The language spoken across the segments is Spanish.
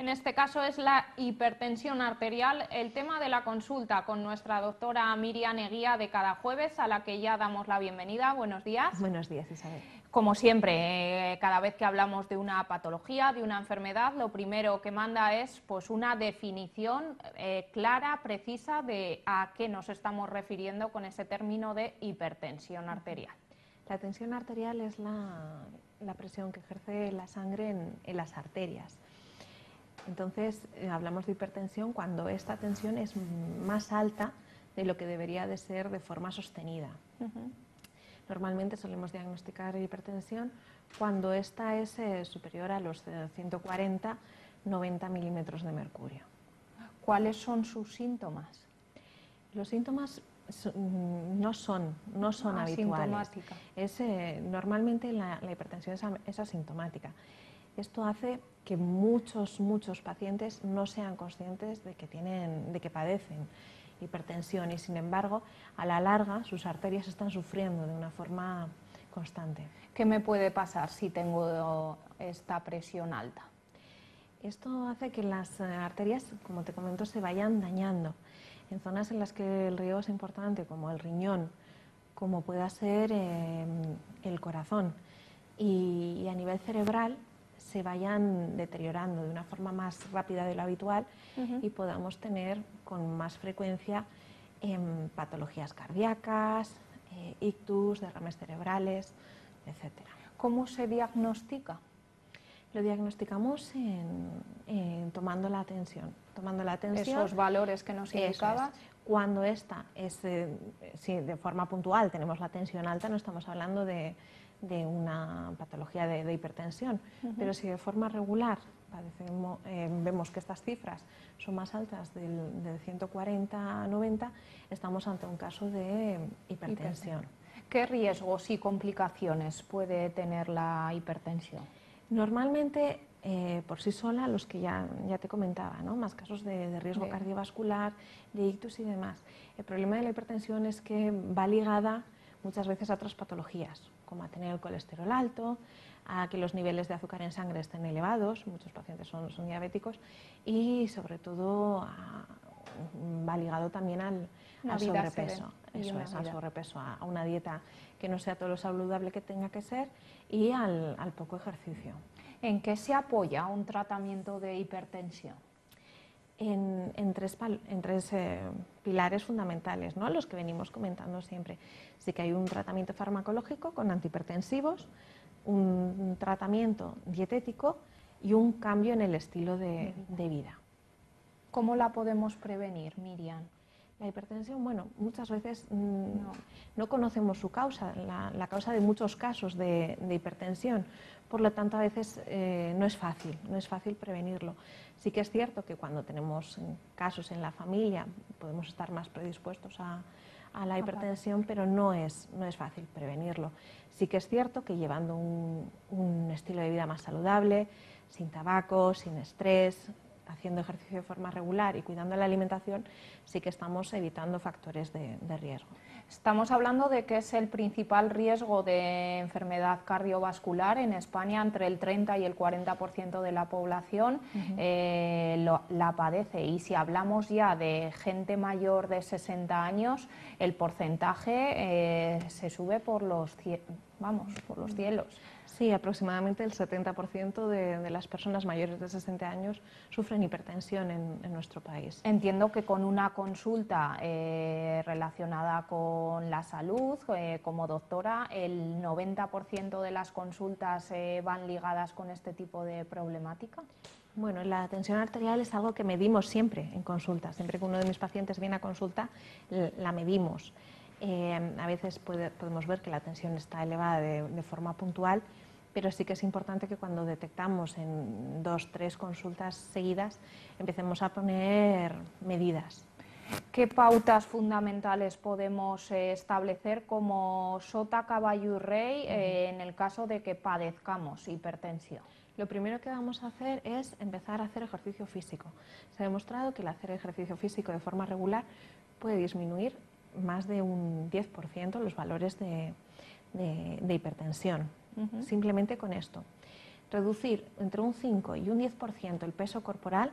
En este caso es la hipertensión arterial, el tema de la consulta con nuestra doctora Miriam Eguía de cada jueves, a la que ya damos la bienvenida. Buenos días. Buenos días, Isabel. Como siempre, cada vez que hablamos de una patología, de una enfermedad, lo primero que manda es pues, una definición clara, precisa de a qué nos estamos refiriendo con ese término de hipertensión arterial. La tensión arterial es la presión que ejerce la sangre en las arterias. Entonces, hablamos de hipertensión cuando esta tensión es más alta de lo que debería de ser de forma sostenida. Normalmente solemos diagnosticar hipertensión cuando esta es superior a los 140-90 milímetros de mercurio. ¿Cuáles son sus síntomas? Los síntomas no son habituales. Normalmente la hipertensión es asintomática. Esto hace que muchos pacientes no sean conscientes de que padecen hipertensión y, sin embargo, a la larga sus arterias están sufriendo de una forma constante. ¿Qué me puede pasar si tengo esta presión alta? Esto hace que las arterias, como te comento, se vayan dañando en zonas en las que el riesgo es importante, como el riñón, como pueda ser el corazón, y a nivel cerebral se vayan deteriorando de una forma más rápida de lo habitual y podamos tener con más frecuencia patologías cardíacas, ictus, derrames cerebrales, etc. ¿Cómo se diagnostica? Lo diagnosticamos tomando la tensión. Esos valores que nos indicabas. Cuando esta es, si de forma puntual tenemos la tensión alta, no estamos hablando de una patología de hipertensión, pero si de forma regular vemos que estas cifras son más altas del 140 a 90, estamos ante un caso de hipertensión. ¿Qué riesgos y complicaciones puede tener la hipertensión? Normalmente, por sí sola, los que ya te comentaba, ¿no? Más casos de riesgo cardiovascular, de ictus y demás. El problema de la hipertensión es que va ligada muchas veces a otras patologías, como a tener el colesterol alto, a que los niveles de azúcar en sangre estén elevados, muchos pacientes son diabéticos, y sobre todo va ligado también al sobrepeso. Eso es, al sobrepeso, a una dieta que no sea todo lo saludable que tenga que ser y al poco ejercicio. ¿En qué se apoya un tratamiento de hipertensión? En tres pilares fundamentales, ¿no? Los que venimos comentando siempre. Sí que hay un tratamiento farmacológico con antihipertensivos, un tratamiento dietético y un cambio en el estilo de vida. ¿Cómo la podemos prevenir, Miriam? La hipertensión, bueno, muchas veces no conocemos su causa, la causa de muchos casos de hipertensión, por lo tanto a veces no es fácil prevenirlo. Sí que es cierto que cuando tenemos casos en la familia podemos estar más predispuestos a la hipertensión, pero no es fácil prevenirlo. Sí que es cierto que llevando un estilo de vida más saludable, sin tabaco, sin estrés, haciendo ejercicio de forma regular y cuidando la alimentación, sí que estamos evitando factores de riesgo. Estamos hablando de que es el principal riesgo de enfermedad cardiovascular en España, entre el 30 y el 40% de la población la padece, y si hablamos ya de gente mayor de 60 años, el porcentaje se sube por los cielos. Sí, aproximadamente el 70% de las personas mayores de 60 años sufren hipertensión en nuestro país. Entiendo que con una consulta relacionada con la salud, como doctora, el 90% de las consultas van ligadas con este tipo de problemática. Bueno, la tensión arterial es algo que medimos siempre en consulta. Siempre que uno de mis pacientes viene a consulta, la medimos. A veces podemos ver que la tensión está elevada de forma puntual, pero sí que es importante que cuando detectamos en 2 o 3 consultas seguidas empecemos a poner medidas. ¿Qué pautas fundamentales podemos establecer como sota, caballo y rey en el caso de que padezcamos hipertensión? Lo primero que vamos a hacer es empezar a hacer ejercicio físico. Se ha demostrado que el hacer ejercicio físico de forma regular puede disminuir más de un 10% los valores de hipertensión, simplemente con esto. Reducir entre un 5 y un 10% el peso corporal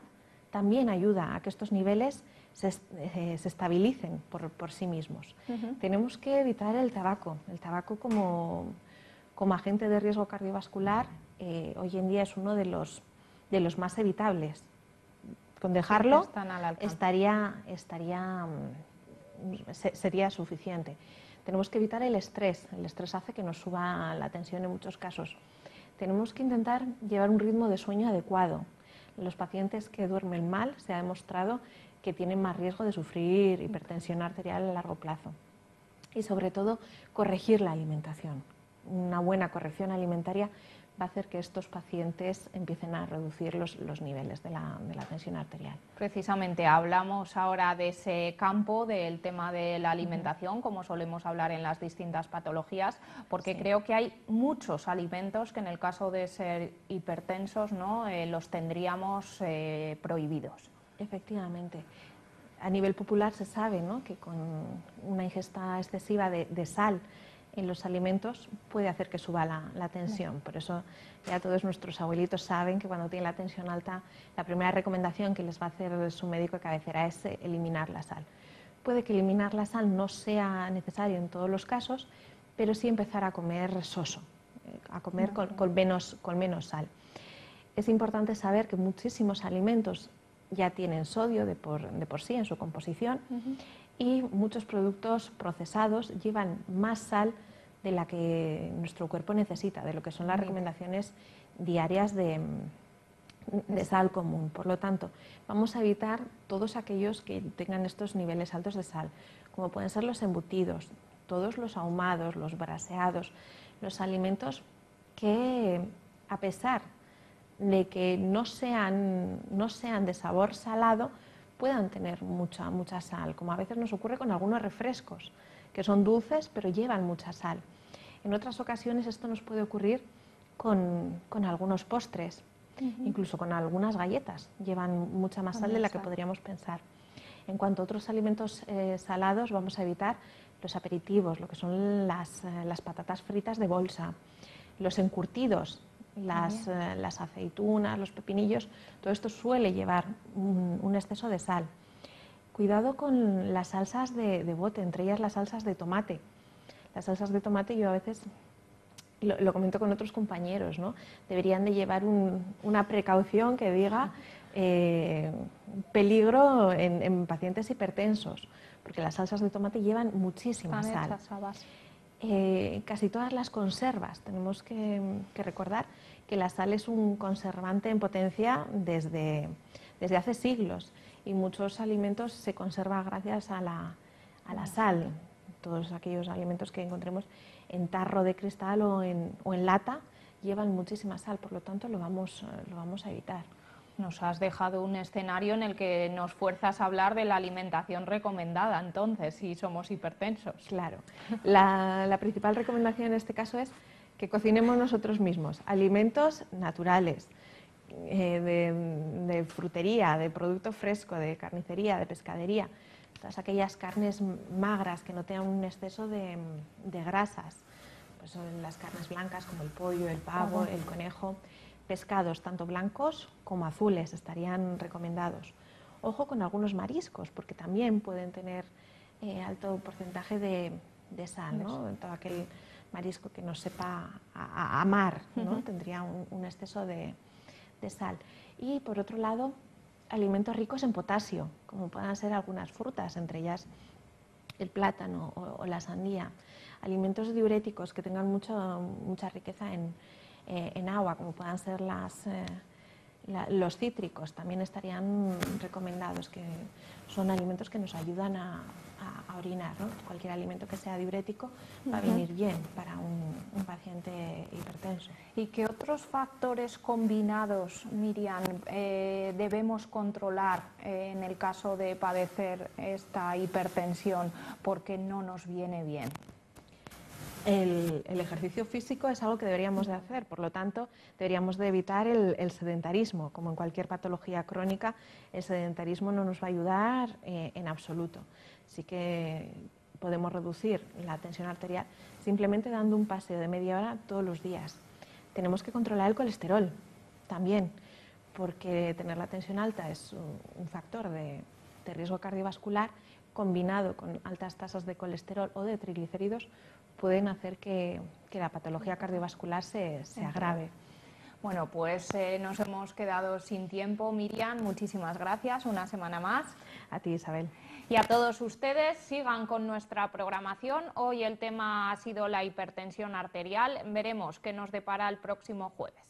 también ayuda a que estos niveles se estabilicen por sí mismos. Tenemos que evitar el tabaco. El tabaco como agente de riesgo cardiovascular hoy en día es uno de los más evitables. Con dejarlo sería suficiente. Tenemos que evitar el estrés. El estrés hace que nos suba la tensión en muchos casos. Tenemos que intentar llevar un ritmo de sueño adecuado. Los pacientes que duermen mal se ha demostrado que tienen más riesgo de sufrir hipertensión arterial a largo plazo. Y sobre todo, corregir la alimentación. Una buena corrección alimentaria va a hacer que estos pacientes empiecen a reducir los niveles de la tensión arterial. Precisamente hablamos ahora de ese campo, del tema de la alimentación, como solemos hablar en las distintas patologías, porque creo que hay muchos alimentos que en el caso de ser hipertensos, ¿no? Los tendríamos prohibidos. Efectivamente. A nivel popular se sabe, ¿no?, que con una ingesta excesiva de sal en los alimentos puede hacer que suba la tensión. Por eso ya todos nuestros abuelitos saben que cuando tienen la tensión alta, la primera recomendación que les va a hacer su médico de cabecera es eliminar la sal. Puede que eliminar la sal no sea necesario en todos los casos, pero sí empezar a comer soso, a comer con menos sal. Es importante saber que muchísimos alimentos ya tienen sodio de por sí en su composición y muchos productos procesados llevan más sal de la que nuestro cuerpo necesita, de lo que son las recomendaciones diarias de sal común. Por lo tanto, vamos a evitar todos aquellos que tengan estos niveles altos de sal, como pueden ser los embutidos, todos los ahumados, los braseados, los alimentos que, a pesar de que no sean de sabor salado, puedan tener mucha sal, como a veces nos ocurre con algunos refrescos, que son dulces pero llevan mucha sal. En otras ocasiones esto nos puede ocurrir con algunos postres, incluso con algunas galletas, llevan mucha más sal de la que podríamos pensar. En cuanto a otros alimentos salados, vamos a evitar los aperitivos, lo que son las patatas fritas de bolsa, los encurtidos, las aceitunas, los pepinillos, todo esto suele llevar un exceso de sal. Cuidado con las salsas de bote, entre ellas las salsas de tomate. Las salsas de tomate yo a veces lo comento con otros compañeros, ¿no? Deberían de llevar una precaución que diga peligro en pacientes hipertensos, porque las salsas de tomate llevan muchísima sal. Casi todas las conservas, tenemos que recordar que la sal es un conservante en potencia desde hace siglos y muchos alimentos se conservan gracias a la sal. Todos aquellos alimentos que encontremos en tarro de cristal o en lata llevan muchísima sal, por lo tanto lo vamos a evitar. Nos has dejado un escenario en el que nos fuerzas a hablar de la alimentación recomendada, entonces, si somos hipertensos. Claro. La principal recomendación en este caso es que cocinemos nosotros mismos alimentos naturales, de frutería, de producto fresco, de carnicería, de pescadería, todas aquellas carnes magras que no tengan un exceso de grasas, pues son las carnes blancas como el pollo, el pavo, el conejo. Pescados tanto blancos como azules estarían recomendados. Ojo con algunos mariscos, porque también pueden tener alto porcentaje de sal, ¿no? Todo aquel marisco que no sepa a mar, ¿no? Tendría un exceso de sal. Y por otro lado, alimentos ricos en potasio, como puedan ser algunas frutas, entre ellas el plátano o la sandía. Alimentos diuréticos que tengan mucha riqueza en agua, como puedan ser los cítricos, también estarían recomendados, que son alimentos que nos ayudan a orinar, ¿no? Cualquier alimento que sea diurético va a venir bien para un paciente hipertenso. ¿Y qué otros factores combinados, Miriam, debemos controlar en el caso de padecer esta hipertensión porque no nos viene bien? El ejercicio físico es algo que deberíamos de hacer, por lo tanto deberíamos de evitar el sedentarismo. Como en cualquier patología crónica, el sedentarismo no nos va a ayudar en absoluto. Sí que podemos reducir la tensión arterial simplemente dando un paseo de media hora todos los días. Tenemos que controlar el colesterol también, porque tener la tensión alta es un factor de riesgo cardiovascular, combinado con altas tasas de colesterol o de triglicéridos, pueden hacer que la patología cardiovascular se agrave. Bueno, pues nos hemos quedado sin tiempo. Miriam, muchísimas gracias, una semana más. A ti, Isabel. Y a todos ustedes, sigan con nuestra programación. Hoy el tema ha sido la hipertensión arterial. Veremos qué nos depara el próximo jueves.